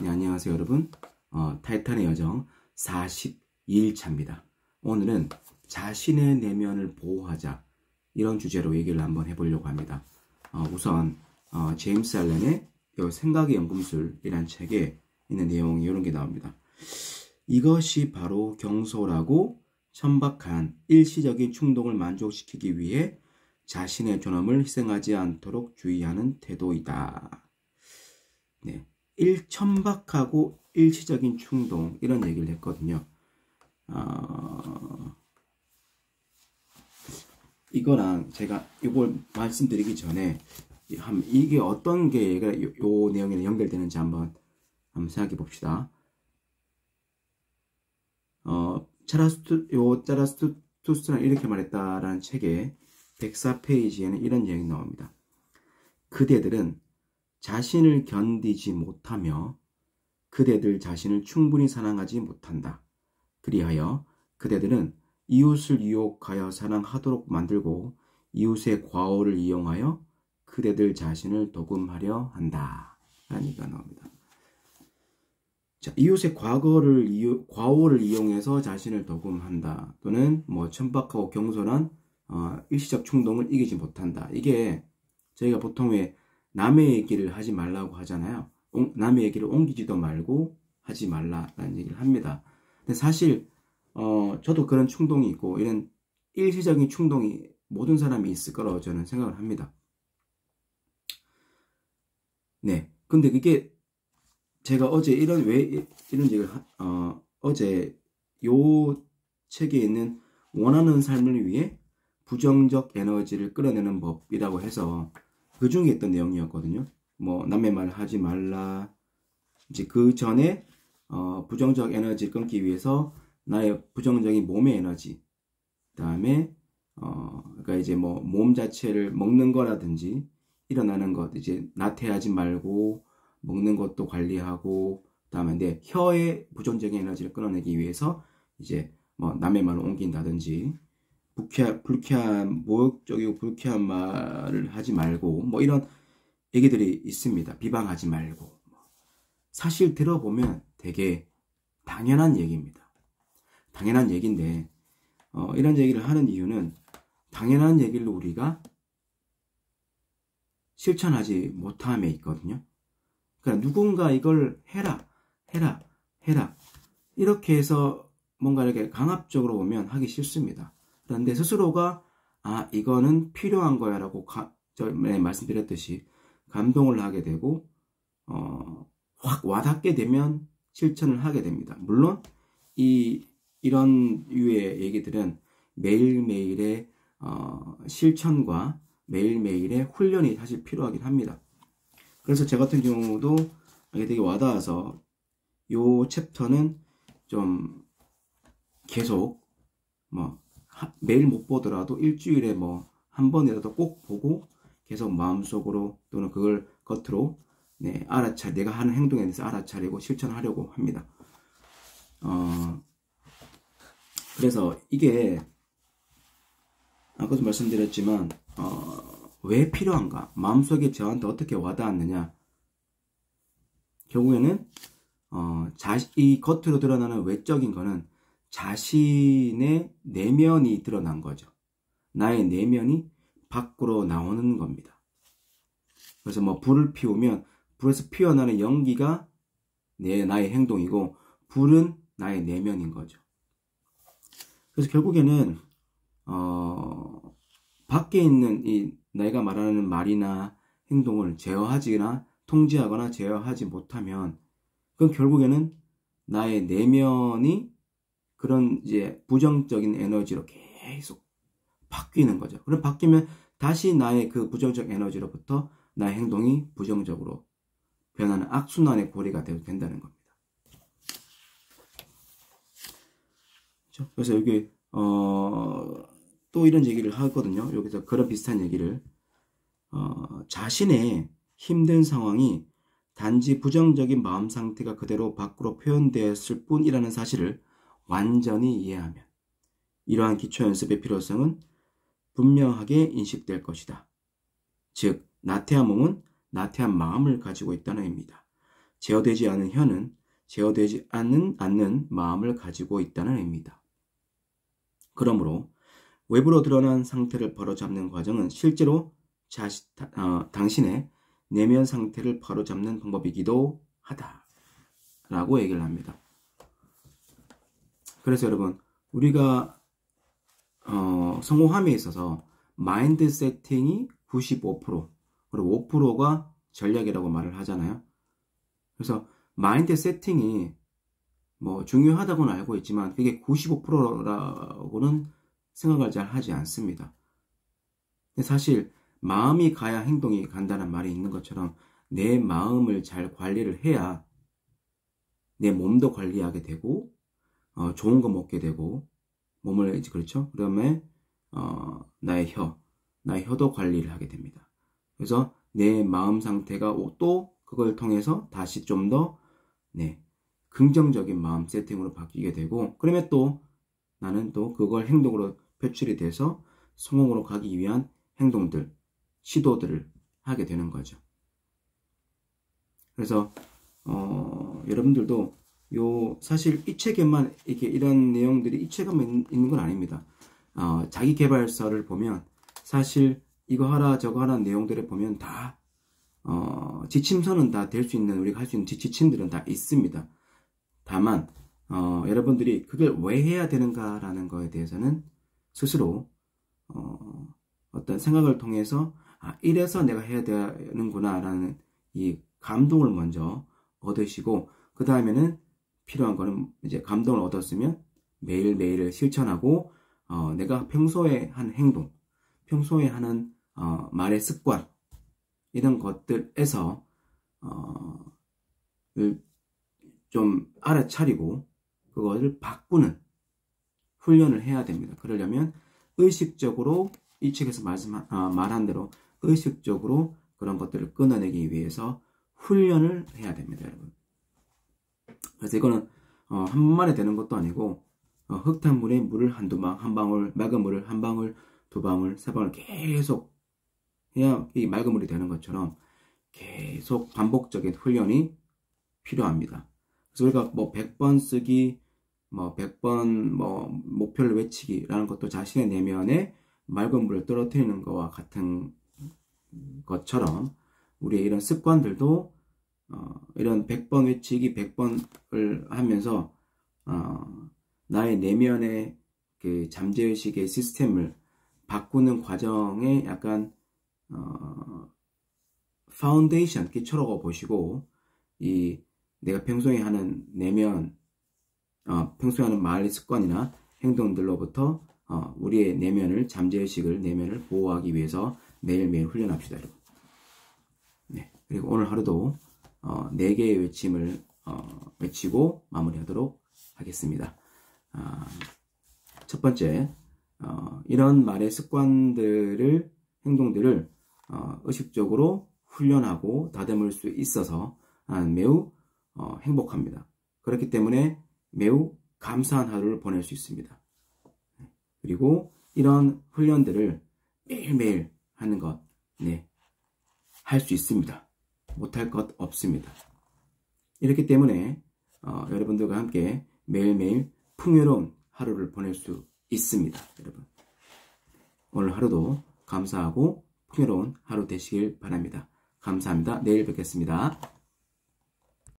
네, 안녕하세요 여러분. 타이탄의 여정 42일차입니다. 오늘은 자신의 내면을 보호하자, 이런 주제로 얘기를 한번 해보려고 합니다. 우선 제임스 알렌의 생각의 연금술이란 책에 있는 내용이 이런 게 나옵니다. 이것이 바로 경솔하고 천박한 일시적인 충동을 만족시키기 위해 자신의 존엄을 희생하지 않도록 주의하는 태도이다. 네, 천박하고 일시적인 충동, 이런 얘기를 했거든요. 이거랑 제가 이걸 말씀드리기 전에 이게 어떤 게 요 내용에 연결되는지 한번 생각해 봅시다. 자라투스트라는 이렇게 말했다라는 책의 104페이지에는 이런 내용이 나옵니다. 그대들은 자신을 견디지 못하며 그대들 자신을 충분히 사랑하지 못한다. 그리하여 그대들은 이웃을 유혹하여 사랑하도록 만들고 이웃의 과오를 이용하여 그대들 자신을 도금하려 한다. 라는 얘기가 나옵니다. 자, 이웃의 과오를 이용해서 자신을 도금한다. 또는 천박하고 경솔한 일시적 충동을 이기지 못한다. 이게 저희가 보통 왜 남의 얘기를 하지 말라고 하잖아요. 남의 얘기를 옮기지도 말고 하지 말라라는 얘기를 합니다. 근데 사실 저도 그런 충동이 있고, 이런 일시적인 충동이 모든 사람이 있을 거라고 저는 생각을 합니다. 네, 근데 그게 제가 어제 이런 얘기를 어제 요 책에 있는 원하는 삶을 위해 부정적 에너지를 끌어내는 법이라고 해서 그 중에 있던 내용이었거든요. 남의 말 하지 말라. 이제 그 전에 부정적 에너지를 끊기 위해서 나의 부정적인 몸의 에너지, 그다음에 그러니까 이제 몸 자체를 먹는 거라든지 일어나는 것, 이제 나태하지 말고 먹는 것도 관리하고, 그다음에 내 혀의 부정적인 에너지를 끌어내기 위해서 이제 남의 말을 옮긴다든지, 모욕적이고 불쾌한 말을 하지 말고, 이런 얘기들이 있습니다. 비방하지 말고. 사실 들어보면 되게 당연한 얘기입니다. 당연한 얘기인데, 이런 얘기를 하는 이유는 당연한 얘기를 우리가 실천하지 못함에 있거든요. 그러니까 누군가 이걸 해라 이렇게 해서 뭔가 이렇게 강압적으로 보면 하기 싫습니다. 그런데 스스로가 이거는 필요한 거야 라고 전에 말씀드렸듯이 감동을 하게 되고 확 와닿게 되면 실천을 하게 됩니다. 물론 이런 유의 얘기들은 매일매일의 실천과 매일매일의 훈련이 사실 필요하긴 합니다. 그래서 저 같은 경우도 이게 되게 와닿아서 요 챕터는 좀 계속 매일 못 보더라도 일주일에 한 번이라도 꼭 보고 계속 마음속으로 또는 그걸 겉으로 내가 하는 행동에 대해서 알아차리고 실천하려고 합니다. 그래서 이게 아까도 말씀드렸지만 왜 필요한가? 마음속에 저한테 어떻게 와닿았느냐? 결국에는 이 겉으로 드러나는 외적인 거는 자신의 내면이 드러난 거죠. 나의 내면이 밖으로 나오는 겁니다. 그래서 불을 피우면 불에서 피어나는 연기가 나의 행동이고, 불은 나의 내면인 거죠. 그래서 결국에는 밖에 있는 내가 말하는 말이나 행동을 통제하거나 제어하지 못하면, 그건 결국에는 나의 내면이 그런 이제 부정적인 에너지로 계속 바뀌는 거죠. 그럼 바뀌면 다시 나의 그 부정적 에너지로부터 나의 행동이 부정적으로 변하는 악순환의 고리가 된다는 겁니다. 그래서 여기 또 이런 얘기를 하거든요. 여기서 그런 비슷한 얘기를 자신의 힘든 상황이 단지 부정적인 마음 상태가 그대로 밖으로 표현되었을 뿐이라는 사실을 완전히 이해하면 이러한 기초 연습의 필요성은 분명하게 인식될 것이다. 즉 나태한 몸은 나태한 마음을 가지고 있다는 의미다. 제어되지 않은 혀는 제어되지 않는 마음을 가지고 있다는 의미입니다. 그러므로 외부로 드러난 상태를 바로잡는 과정은 실제로 당신의 내면 상태를 바로잡는 방법이기도 하다라고 얘기를 합니다. 그래서 여러분, 우리가 성공함에 있어서 마인드 세팅이 95% 그리고 5%가 전략이라고 말을 하잖아요. 그래서 마인드 세팅이 뭐 중요하다고는 알고 있지만 그게 95%라고는 생각을 잘 하지 않습니다. 근데 사실 마음이 가야 행동이 간다는 말이 있는 것처럼 내 마음을 잘 관리를 해야 내 몸도 관리하게 되고 좋은 거 먹게 되고 몸을 그렇죠? 그다음에 나의 혀도 관리를 하게 됩니다. 그래서 내 마음 상태가 또 그걸 통해서 다시 좀 더 긍정적인 마음 세팅으로 바뀌게 되고 그러면 또 나는 또 그걸 행동으로 표출이 돼서 성공으로 가기 위한 행동들, 시도들을 하게 되는 거죠. 그래서 여러분들도 사실 이 책에만 이런 내용들이 이 책에만 있는 건 아닙니다. 자기 개발서를 보면 사실 이거 하라 저거 하라 내용들을 보면 다 지침서는 다 될 수 있는 우리가 할 수 있는 지침들은 다 있습니다. 다만 여러분들이 그걸 왜 해야 되는가라는 거에 대해서는 스스로 어떤 생각을 통해서 이래서 내가 해야 되는구나 라는 이 감동을 먼저 얻으시고 그 다음에는 필요한 거는 이제 감동을 얻었으면 매일매일을 실천하고 내가 평소에 한 행동, 평소에 하는 말의 습관 이런 것들에서 좀 알아차리고 그것을 바꾸는 훈련을 해야 됩니다. 그러려면 의식적으로 이 책에서 말한 대로 의식적으로 그런 것들을 끊어내기 위해서 훈련을 해야 됩니다, 여러분. 그래서 이거는 한 번만에 되는 것도 아니고 흙탕물에 물을 한 방울, 맑은 물을 한 방울, 두 방울, 세 방울 계속 해야 이 맑은 물이 되는 것처럼 계속 반복적인 훈련이 필요합니다. 그래서 우리가 뭐 100번 쓰기, 뭐 100번 뭐 목표를 외치기라는 것도 자신의 내면에 맑은 물을 떨어뜨리는 것과 같은 것처럼 우리의 이런 습관들도 이런 100번 외치기, 100번을 하면서 나의 내면의 그 잠재의식의 시스템을 바꾸는 과정에 약간 파운데이션 기초라고 보시고 이 내가 평소에 하는 평소에 하는 말 습관이나 행동들로부터 우리의 내면을 보호하기 위해서 매일매일 훈련합시다, 여러분. 네, 그리고 오늘 하루도 4개의 외침을 외치고 마무리하도록 하겠습니다. 첫 번째, 이런 말의 행동들을 의식적으로 훈련하고 다듬을 수 있어서 매우 행복합니다. 그렇기 때문에 매우 감사한 하루를 보낼 수 있습니다. 그리고 이런 훈련들을 매일매일 하는 것, 할 수 있습니다. 못할 것 없습니다. 이렇기 때문에 여러분들과 함께 매일매일 풍요로운 하루를 보낼 수 있습니다. 여러분, 오늘 하루도 감사하고 풍요로운 하루 되시길 바랍니다. 감사합니다. 내일 뵙겠습니다.